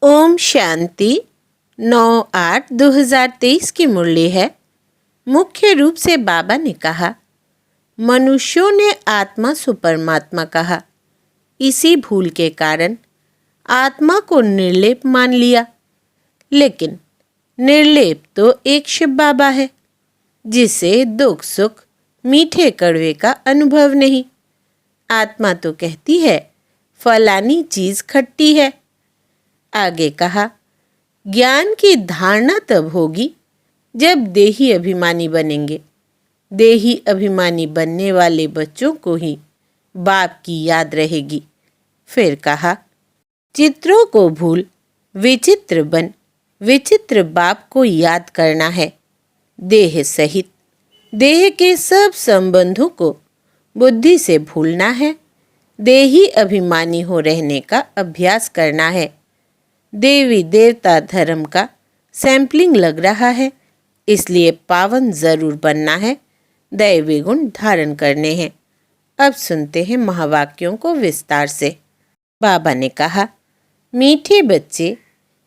ओम शांति 9/8/2023 की मुरली है। मुख्य रूप से बाबा ने कहा, मनुष्यों ने आत्मा से परमात्मा कहा। इसी भूल के कारण आत्मा को निर्लेप मान लिया। लेकिन निर्लेप तो एक शिव बाबा है, जिसे दुख सुख मीठे कड़वे का अनुभव नहीं। आत्मा तो कहती है फलानी चीज खट्टी है। आगे कहा, ज्ञान की धारणा तब होगी जब देही अभिमानी बनेंगे। देही अभिमानी बनने वाले बच्चों को ही बाप की याद रहेगी। फिर कहा, चित्रों को भूल विचित्र बन विचित्र बाप को याद करना है। देह सहित देह के सब संबंधों को बुद्धि से भूलना है। देही अभिमानी हो रहने का अभ्यास करना है। देवी देवता धर्म का सैंपलिंग लग रहा है, इसलिए पावन जरूर बनना है। दैवी गुण धारण करने हैं। अब सुनते हैं महावाक्यों को विस्तार से। बाबा ने कहा, मीठे बच्चे,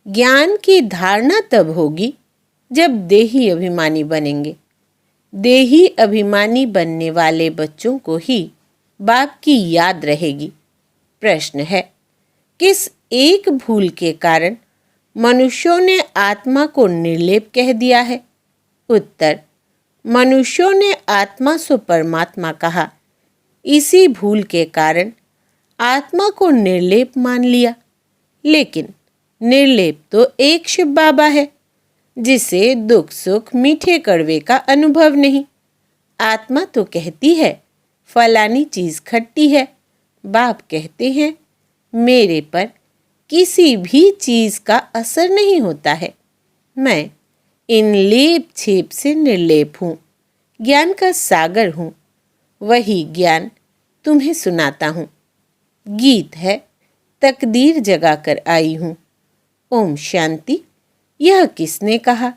ज्ञान की धारणा तब होगी जब देही अभिमानी बनेंगे। देही अभिमानी बनने वाले बच्चों को ही बाप की याद रहेगी। प्रश्न है, किस एक भूल के कारण मनुष्यों ने आत्मा को निर्लेप कह दिया है? उत्तर, मनुष्यों ने आत्मा से परमात्मा कहा। इसी भूल के कारण आत्मा को निर्लेप मान लिया। लेकिन निर्लेप तो एक शिव बाबा है, जिसे दुख सुख मीठे कड़वे का अनुभव नहीं। आत्मा तो कहती है फलानी चीज खट्टी है। बाप कहते हैं मेरे पर किसी भी चीज का असर नहीं होता है। मैं इन लेप छेप से निर्लेप हूँ, ज्ञान का सागर हूँ। वही ज्ञान तुम्हें सुनाता हूँ। गीत है, तकदीर जगाकर आई हूँ। ओम शांति। यह किसने कहा?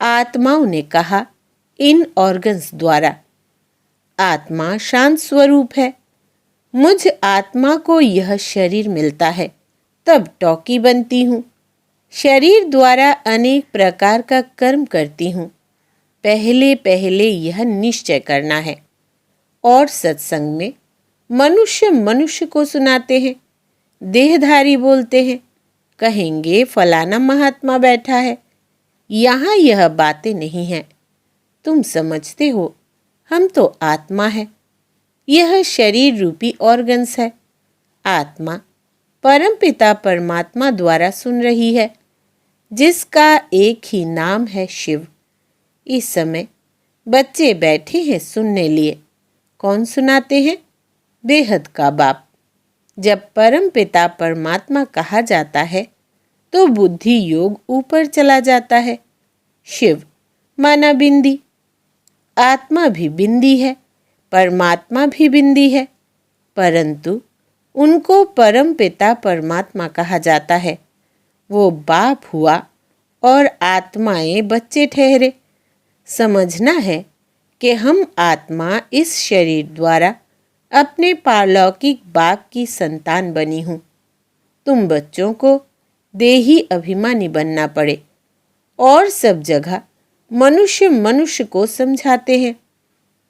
आत्माओं ने कहा, इन ऑर्गन्स द्वारा। आत्मा शांत स्वरूप है। मुझ आत्मा को यह शरीर मिलता है, तब टॉकी बनती हूँ। शरीर द्वारा अनेक प्रकार का कर्म करती हूँ। पहले पहले यह निश्चय करना है। और सत्संग में मनुष्य मनुष्य को सुनाते हैं। देहधारी बोलते हैं, कहेंगे फलाना महात्मा बैठा है। यहाँ यह बातें नहीं हैं। तुम समझते हो हम तो आत्मा है। यह शरीर रूपी ऑर्गन्स है। आत्मा परमपिता परमात्मा द्वारा सुन रही है, जिसका एक ही नाम है शिव। इस समय बच्चे बैठे हैं सुनने लिए। कौन सुनाते हैं? बेहद का बाप। जब परमपिता परमात्मा कहा जाता है तो बुद्धि योग ऊपर चला जाता है। शिव माना बिंदी। आत्मा भी बिंदी है, परमात्मा भी बिंदी है, परंतु उनको परम पिता परमात्मा कहा जाता है। वो बाप हुआ और आत्माएं बच्चे ठहरे। समझना है कि हम आत्मा इस शरीर द्वारा अपने पारलौकिक बाप की संतान बनी हूँ। तुम बच्चों को देही अभिमानी बनना पड़े। और सब जगह मनुष्य मनुष्य को समझाते हैं।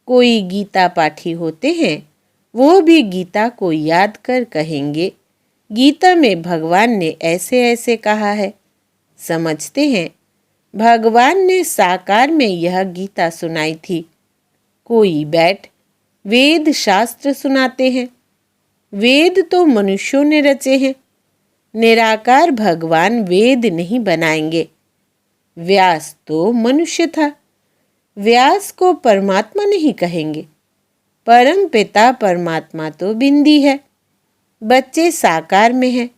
कोई गीता पाठी होते हैं, वो भी गीता को याद कर कहेंगे, गीता में भगवान ने ऐसे ऐसे कहा है। समझते हैं भगवान ने साकार में यह गीता सुनाई थी। कोई बैठ वेद शास्त्र सुनाते हैं। वेद तो मनुष्यों ने रचे हैं। निराकार भगवान वेद नहीं बनाएंगे। व्यास तो मनुष्य था। व्यास को परमात्मा नहीं कहेंगे। परम पिता परमात्मा तो बिंदी है। बच्चे साकार में है,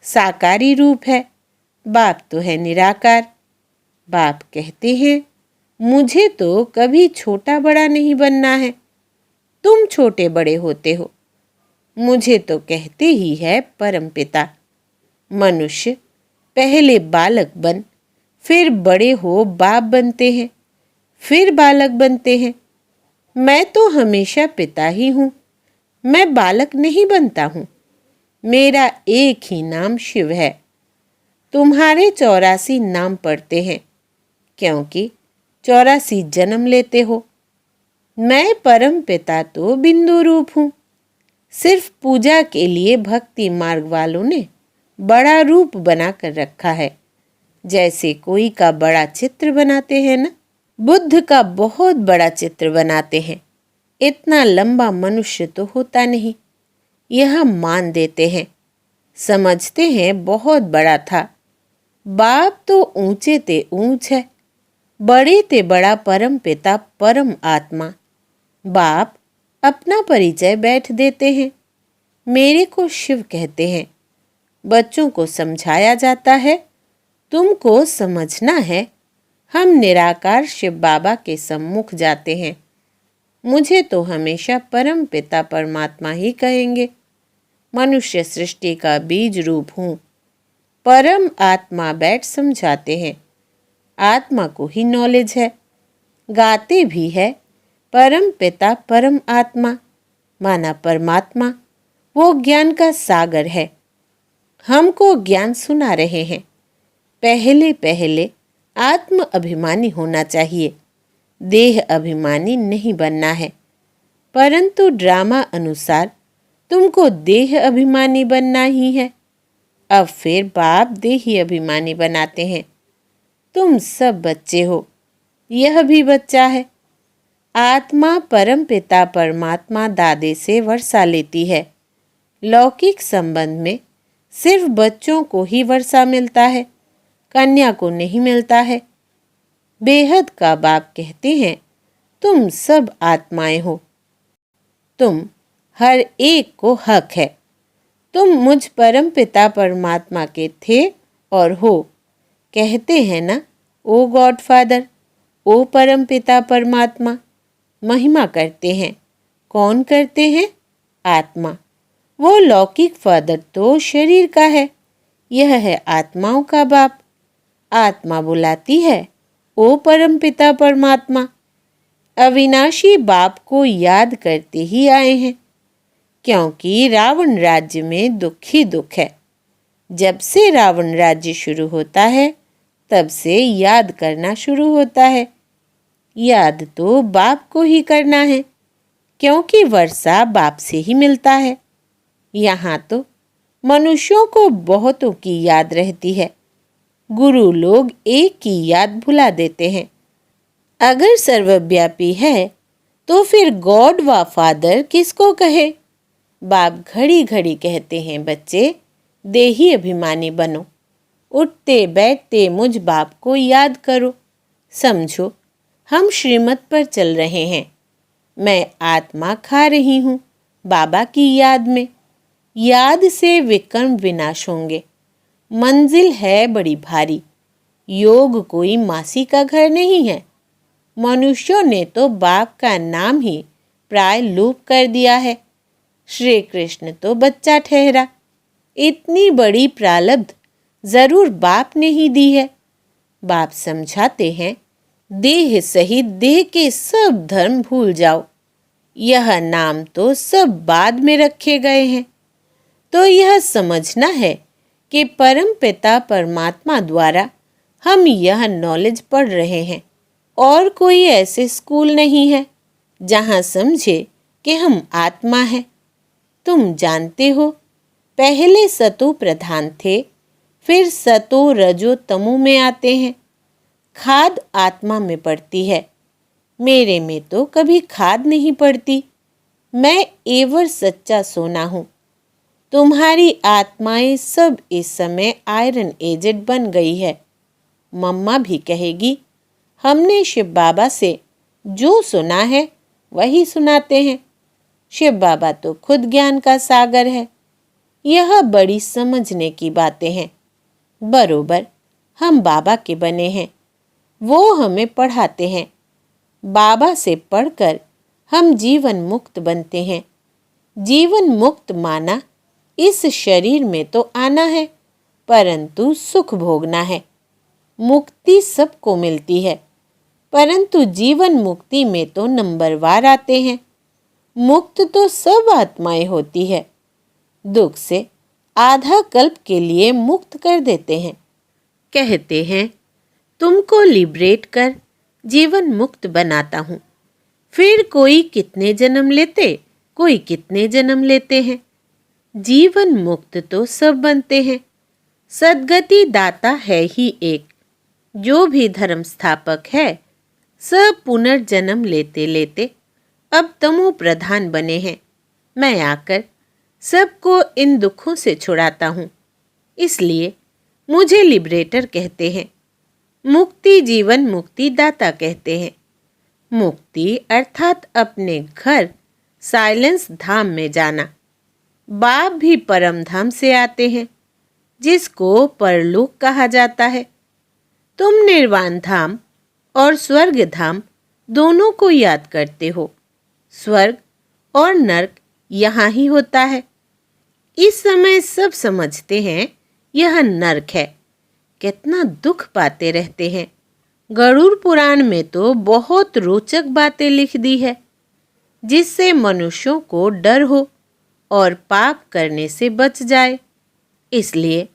साकारी रूप है। बाप तो है निराकार। बाप कहते हैं मुझे तो कभी छोटा बड़ा नहीं बनना है। तुम छोटे बड़े होते हो। मुझे तो कहते ही है परम पिता। मनुष्य पहले बालक बन, फिर बड़े हो बाप बनते हैं, फिर बालक बनते हैं। मैं तो हमेशा पिता ही हूँ। मैं बालक नहीं बनता हूँ। मेरा एक ही नाम शिव है। तुम्हारे 84 नाम पड़ते हैं, क्योंकि 84 जन्म लेते हो। मैं परम पिता तो बिंदु रूप हूँ। सिर्फ पूजा के लिए भक्ति मार्ग वालों ने बड़ा रूप बना कर रखा है, जैसे कोई का बड़ा चित्र बनाते हैं ना। बुद्ध का बहुत बड़ा चित्र बनाते हैं। इतना लंबा मनुष्य तो होता नहीं, यह मान देते हैं। समझते हैं बहुत बड़ा था। बाप तो ऊंचे ते ऊंच है, बड़े ते बड़ा परम पिता परम आत्मा। बाप अपना परिचय बैठ देते हैं। मेरे को शिव कहते हैं। बच्चों को समझाया जाता है, तुमको समझना है। हम निराकार शिव बाबा के सम्मुख जाते हैं। मुझे तो हमेशा परम पिता परमात्मा ही कहेंगे। मनुष्य सृष्टि का बीज रूप हूँ। परम आत्मा बैठ समझाते हैं। आत्मा को ही नॉलेज है। गाते भी है परम पिता परम आत्मा, माना परमात्मा वो ज्ञान का सागर है। हमको ज्ञान सुना रहे हैं। पहले पहले आत्म अभिमानी होना चाहिए, देह अभिमानी नहीं बनना है। परंतु ड्रामा अनुसार तुमको देह अभिमानी बनना ही है। अब फिर बाप देही अभिमानी बनाते हैं। तुम सब बच्चे हो, यह भी बच्चा है। आत्मा परम पिता परमात्मा दादे से वर्षा लेती है। लौकिक संबंध में सिर्फ बच्चों को ही वर्षा मिलता है, कन्या को नहीं मिलता है। बेहद का बाप कहते हैं, तुम सब आत्माएं हो। तुम हर एक को हक है। तुम मुझ परम पिता परमात्मा के थे और हो। कहते हैं ना, ओ गॉड फादर, ओ परम पिता परमात्मा। महिमा करते हैं। कौन करते हैं? आत्मा। वो लौकिक फादर तो शरीर का है, यह है आत्माओं का बाप। आत्मा बुलाती है, ओ परम पिता परमात्मा। अविनाशी बाप को याद करते ही आए हैं, क्योंकि रावण राज्य में दुख ही दुख है। जब से रावण राज्य शुरू होता है, तब से याद करना शुरू होता है। याद तो बाप को ही करना है, क्योंकि वर्षा बाप से ही मिलता है। यहाँ तो मनुष्यों को बहुतों की याद रहती है। गुरु लोग एक की याद भुला देते हैं। अगर सर्वव्यापी है तो फिर गॉड व फादर किसको कहे? बाप घड़ी घड़ी कहते हैं, बच्चे देही अभिमानी बनो। उठते बैठते मुझ बाप को याद करो। समझो हम श्रीमत पर चल रहे हैं। मैं आत्मा खा रही हूँ बाबा की याद में। याद से विकर्म विनाश होंगे। मंजिल है बड़ी भारी। योग कोई मासी का घर नहीं है। मनुष्यों ने तो बाप का नाम ही प्राय लूप कर दिया है। श्री कृष्ण तो बच्चा ठहरा। इतनी बड़ी प्रारब्ध जरूर बाप ने ही दी है। बाप समझाते हैं, देह सहित देह के सब धर्म भूल जाओ। यह नाम तो सब बाद में रखे गए हैं। तो यह समझना है कि परम पिता परमात्मा द्वारा हम यह नॉलेज पढ़ रहे हैं। और कोई ऐसे स्कूल नहीं है जहाँ समझे कि हम आत्मा है। तुम जानते हो, पहले सतो प्रधान थे, फिर सतो रजो तमो में आते हैं। खाद आत्मा में पड़ती है। मेरे में तो कभी खाद नहीं पड़ती। मैं एवर सच्चा सोना हूँ। तुम्हारी आत्माएं सब इस समय आयरन एजेड बन गई है। मम्मा भी कहेगी, हमने शिव बाबा से जो सुना है वही सुनाते हैं। शिव बाबा तो खुद ज्ञान का सागर है। यह बड़ी समझने की बातें हैं। बरोबर हम बाबा के बने हैं। वो हमें पढ़ाते हैं। बाबा से पढ़कर हम जीवन मुक्त बनते हैं। जीवन मुक्त माना इस शरीर में तो आना है, परंतु सुख भोगना है। मुक्ति सबको मिलती है, परंतु जीवन मुक्ति में तो नंबरवार आते हैं। मुक्त तो सब आत्माएं होती है। दुख से आधा कल्प के लिए मुक्त कर देते हैं। कहते हैं, तुमको लिबरेट कर जीवन मुक्त बनाता हूँ। फिर कोई कितने जन्म लेते, कोई कितने जन्म लेते हैं। जीवन मुक्त तो सब बनते हैं। सद्गति दाता है ही एक। जो भी धर्म स्थापक है, सब पुनर्जन्म लेते लेते अब तमो प्रधान बने हैं। मैं आकर सबको इन दुखों से छुड़ाता हूँ, इसलिए मुझे लिबरेटर कहते हैं। मुक्ति जीवन मुक्ति दाता कहते हैं। मुक्ति अर्थात अपने घर साइलेंस धाम में जाना। बाप भी परम धाम से आते हैं, जिसको परलोक कहा जाता है। तुम निर्वाण धाम और स्वर्ग धाम दोनों को याद करते हो। स्वर्ग और नर्क यहाँ ही होता है। इस समय सब समझते हैं यह नर्क है। कितना दुख पाते रहते हैं। गरुड़ पुराण में तो बहुत रोचक बातें लिख दी है, जिससे मनुष्यों को डर हो और पाप करने से बच जाए। इसलिए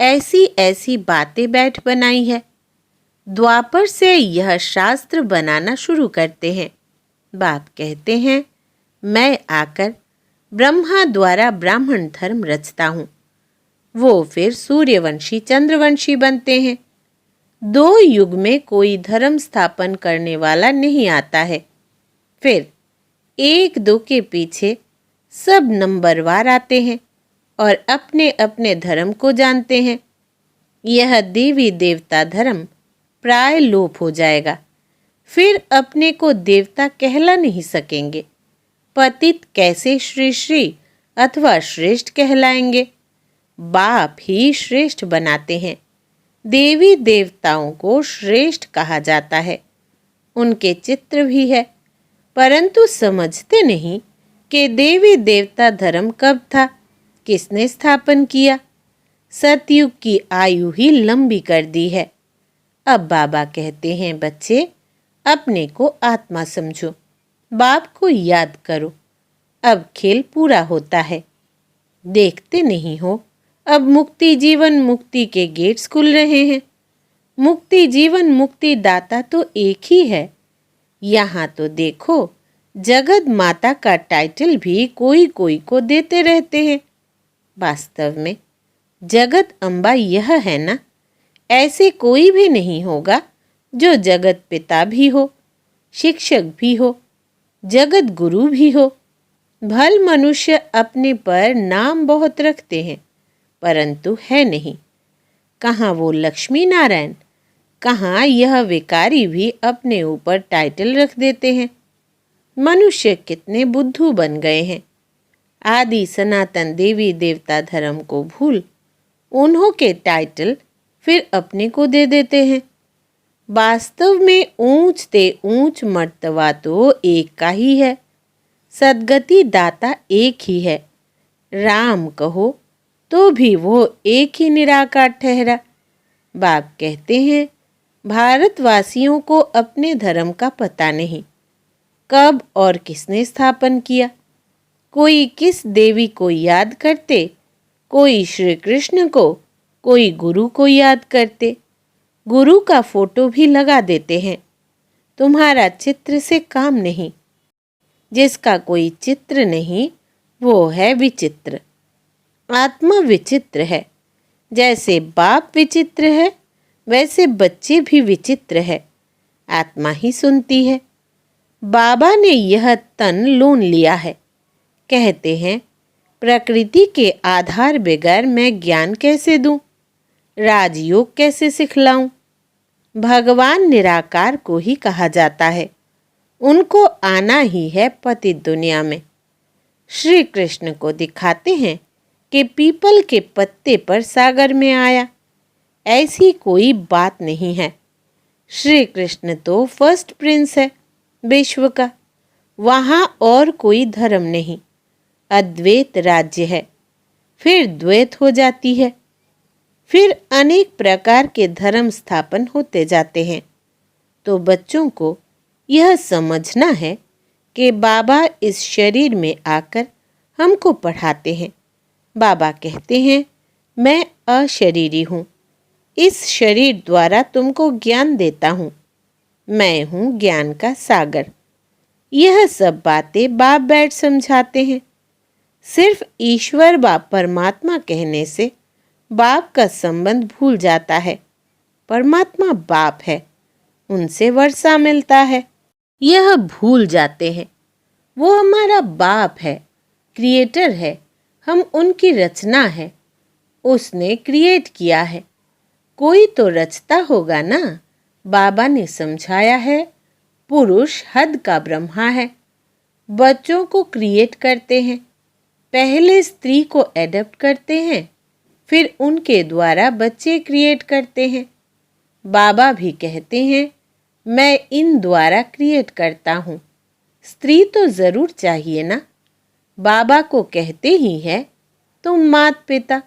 ऐसी ऐसी बातें बैठ बनाई है। द्वापर से यह शास्त्र बनाना शुरू करते हैं। बाप कहते हैं, मैं आकर ब्रह्मा द्वारा ब्राह्मण धर्म रचता हूँ। वो फिर सूर्यवंशी चंद्रवंशी बनते हैं। 2 युग में कोई धर्म स्थापन करने वाला नहीं आता है। फिर 1-2 के पीछे सब नंबरवार आते हैं और अपने अपने धर्म को जानते हैं। यह देवी देवता धर्म प्राय लोप हो जाएगा। फिर अपने को देवता कहला नहीं सकेंगे। पतित कैसे श्री श्री अथवा श्रेष्ठ कहलाएंगे। बाप ही श्रेष्ठ बनाते हैं। देवी देवताओं को श्रेष्ठ कहा जाता है। उनके चित्र भी है, परंतु समझते नहीं कि देवी देवता धर्म कब था, किसने स्थापन किया। सतयुग की आयु ही लंबी कर दी है। अब बाबा कहते हैं, बच्चे अपने को आत्मा समझो, बाप को याद करो। अब खेल पूरा होता है। देखते नहीं हो, अब मुक्ति जीवन मुक्ति के गेट्स खुल रहे हैं। मुक्ति जीवन मुक्ति दाता तो एक ही है। यहाँ तो देखो, जगत माता का टाइटल भी कोई कोई को देते रहते हैं। वास्तव में जगत अम्बा यह है ना। ऐसे कोई भी नहीं होगा जो जगत पिता भी हो, शिक्षक भी हो, जगत गुरु भी हो। भल मनुष्य अपने पर नाम बहुत रखते हैं, परंतु है नहीं। कहाँ वो लक्ष्मी नारायण, कहाँ यह विकारी भी अपने ऊपर टाइटल रख देते हैं। मनुष्य कितने बुद्धू बन गए हैं। आदि सनातन देवी देवता धर्म को भूल उन्हों के टाइटल फिर अपने को दे देते हैं। वास्तव में ऊंच ते ऊंच मर्तबा तो एक का ही है। सद्गति दाता एक ही है। राम कहो तो भी वो एक ही निराकार ठहरा। बाप कहते हैं, भारतवासियों को अपने धर्म का पता नहीं, कब और किसने स्थापन किया। कोई किस देवी को याद करते, कोई श्री कृष्ण को, कोई गुरु को याद करते। गुरु का फोटो भी लगा देते हैं। तुम्हारा चित्र से काम नहीं। जिसका कोई चित्र नहीं, वो है विचित्र। आत्मा विचित्र है। जैसे बाप विचित्र है, वैसे बच्चे भी विचित्र है। आत्मा ही सुनती है। बाबा ने यह तन लोन लिया है। कहते हैं, प्रकृति के आधार बगैर मैं ज्ञान कैसे दूं, राजयोग कैसे सिखलाऊं। भगवान निराकार को ही कहा जाता है। उनको आना ही है पतित दुनिया में। श्री कृष्ण को दिखाते हैं कि पीपल के पत्ते पर सागर में आया। ऐसी कोई बात नहीं है। श्री कृष्ण तो फर्स्ट प्रिंस है विश्व का। वहाँ और कोई धर्म नहीं। अद्वैत राज्य है। फिर द्वैत हो जाती है। फिर अनेक प्रकार के धर्म स्थापन होते जाते हैं। तो बच्चों को यह समझना है कि बाबा इस शरीर में आकर हमको पढ़ाते हैं। बाबा कहते हैं, मैं अशरीरी हूँ। इस शरीर द्वारा तुमको ज्ञान देता हूँ। मैं हूँ ज्ञान का सागर। यह सब बातें बाप बैठ समझाते हैं। सिर्फ ईश्वर बाप परमात्मा कहने से बाप का संबंध भूल जाता है। परमात्मा बाप है, उनसे वर्षा मिलता है, यह भूल जाते हैं। वो हमारा बाप है, क्रिएटर है, हम उनकी रचना है, उसने क्रिएट किया है। कोई तो रचता होगा ना। बाबा ने समझाया है, पुरुष हद का ब्रह्मा है। बच्चों को क्रिएट करते हैं, पहले स्त्री को एडप्ट करते हैं, फिर उनके द्वारा बच्चे क्रिएट करते हैं। बाबा भी कहते हैं, मैं इन द्वारा क्रिएट करता हूँ। स्त्री तो ज़रूर चाहिए ना। बाबा को कहते ही है, तुम मात पिता,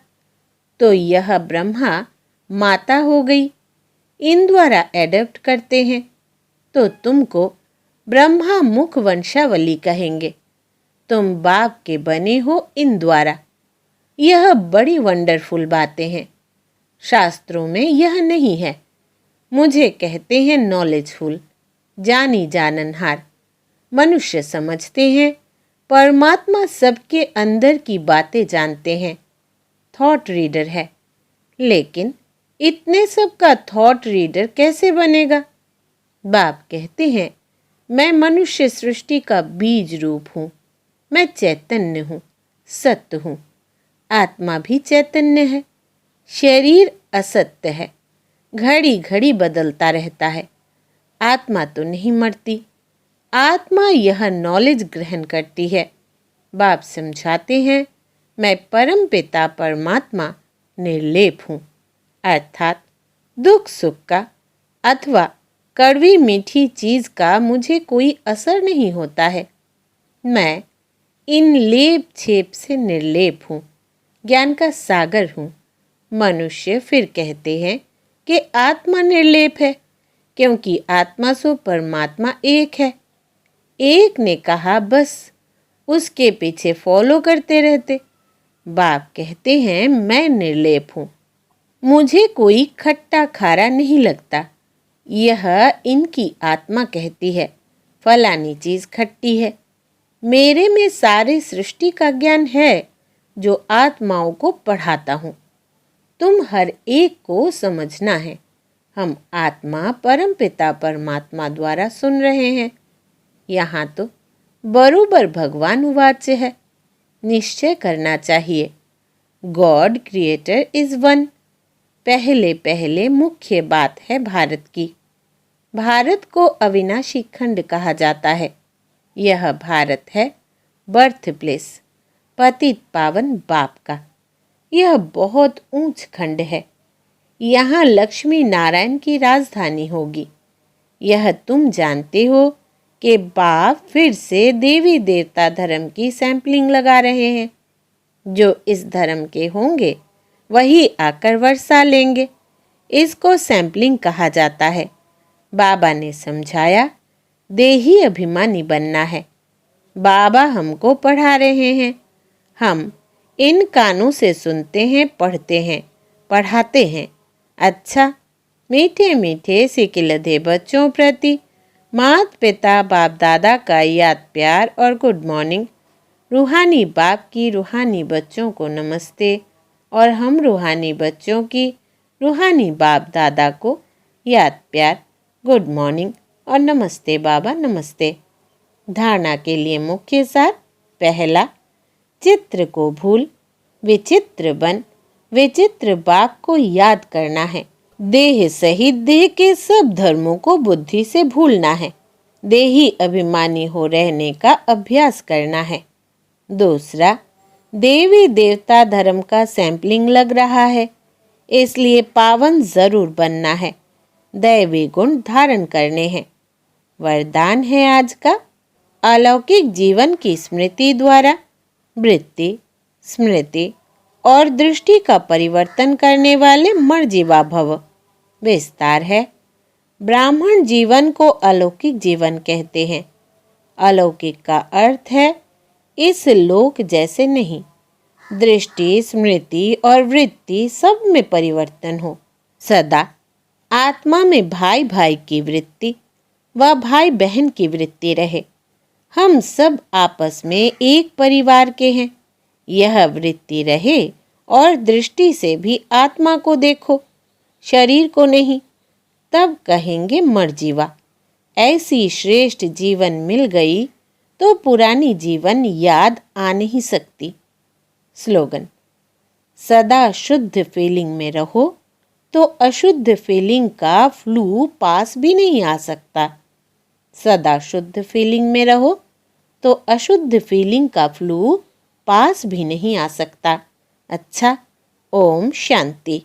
तो यह ब्रह्मा माता हो गई। इन द्वारा एडप्ट करते हैं, तो तुमको ब्रह्मा मुख वंशावली कहेंगे। तुम बाप के बने हो इन द्वारा। यह बड़ी वंडरफुल बातें हैं। शास्त्रों में यह नहीं है। मुझे कहते हैं नॉलेजफुल, जानी जाननहार। मनुष्य समझते हैं परमात्मा सबके अंदर की बातें जानते हैं, थॉट रीडर है। लेकिन इतने सब का थॉट रीडर कैसे बनेगा? बाप कहते हैं, मैं मनुष्य सृष्टि का बीज रूप हूँ। मैं चैतन्य हूँ, सत्य हूँ। आत्मा भी चैतन्य है। शरीर असत्य है, घड़ी घड़ी बदलता रहता है। आत्मा तो नहीं मरती। आत्मा यह नॉलेज ग्रहण करती है। बाप समझाते हैं, मैं परम पिता परमात्मा निर्लेप हूँ, अर्थात दुख सुख का अथवा कड़वी मीठी चीज़ का मुझे कोई असर नहीं होता है। मैं इन लेप छेप से निर्लेप हूँ, ज्ञान का सागर हूँ। मनुष्य फिर कहते हैं कि आत्मा निर्लेप है, क्योंकि आत्मा सो परमात्मा एक है। एक ने कहा, बस उसके पीछे फॉलो करते रहते। बाप कहते हैं, मैं निर्लेप हूँ, मुझे कोई खट्टा खारा नहीं लगता। यह इनकी आत्मा कहती है, फलानी चीज़ खट्टी है। मेरे में सारे सृष्टि का ज्ञान है जो आत्माओं को पढ़ाता हूँ। तुम हर एक को समझना है। हम आत्मा परमपिता परमात्मा द्वारा सुन रहे हैं। यहाँ तो बरोबर भगवान वाच्य है। निश्चय करना चाहिए, गॉड क्रिएटर इज वन। पहले पहले मुख्य बात है भारत की। भारत को अविनाशी खंड कहा जाता है। यह भारत है बर्थ प्लेस, पतित पावन बाप का। यह बहुत ऊंच खंड है। यहाँ लक्ष्मी नारायण की राजधानी होगी। यह तुम जानते हो कि बाप फिर से देवी देवता धर्म की सैंपलिंग लगा रहे हैं। जो इस धर्म के होंगे वही आकर वर्षा लेंगे। इसको सैंपलिंग कहा जाता है। बाबा ने समझाया, देही अभिमानी बनना है। बाबा हमको पढ़ा रहे हैं। हम इन कानों से सुनते हैं, पढ़ते हैं, पढ़ाते हैं। अच्छा, मीठे मीठे सिकिलधे बच्चों प्रति माता पिता बाप दादा का याद प्यार और गुड मॉर्निंग। रूहानी बाप की रूहानी बच्चों को नमस्ते और हम रूहानी बच्चों की रूहानी बाप दादा को याद प्यार, गुड मॉर्निंग और नमस्ते बाबा नमस्ते। धारणा के लिए मुख्य सार, पहला, चित्र को भूल विचित्र बन। विचित्र बाप को याद करना है। देह सहित देह के सब धर्मों को बुद्धि से भूलना है। देही अभिमानी हो रहने का अभ्यास करना है। दूसरा, देवी देवता धर्म का सैंपलिंग लग रहा है, इसलिए पावन जरूर बनना है। दैवी गुण धारण करने हैं। वरदान है आज का, अलौकिक जीवन की स्मृति द्वारा वृत्ति, स्मृति और दृष्टि का परिवर्तन करने वाले मर्जीवा भव। विस्तार है, ब्राह्मण जीवन को अलौकिक जीवन कहते हैं। अलौकिक का अर्थ है इस लोक जैसे नहीं। दृष्टि, स्मृति और वृत्ति सब में परिवर्तन हो। सदा आत्मा में भाई भाई की वृत्ति व भाई बहन की वृत्ति रहे। हम सब आपस में एक परिवार के हैं, यह वृत्ति रहे। और दृष्टि से भी आत्मा को देखो, शरीर को नहीं। तब कहेंगे मर्जीवा, ऐसी श्रेष्ठ जीवन मिल गई तो पुरानी जीवन याद आ नहीं सकती। स्लोगन: सदा शुद्ध फीलिंग में रहो तो अशुद्ध फीलिंग का फ्लू पास भी नहीं आ सकता। सदा शुद्ध फीलिंग में रहो तो अशुद्ध फीलिंग का फ्लू पास भी नहीं आ सकता। अच्छा, ओम शांति।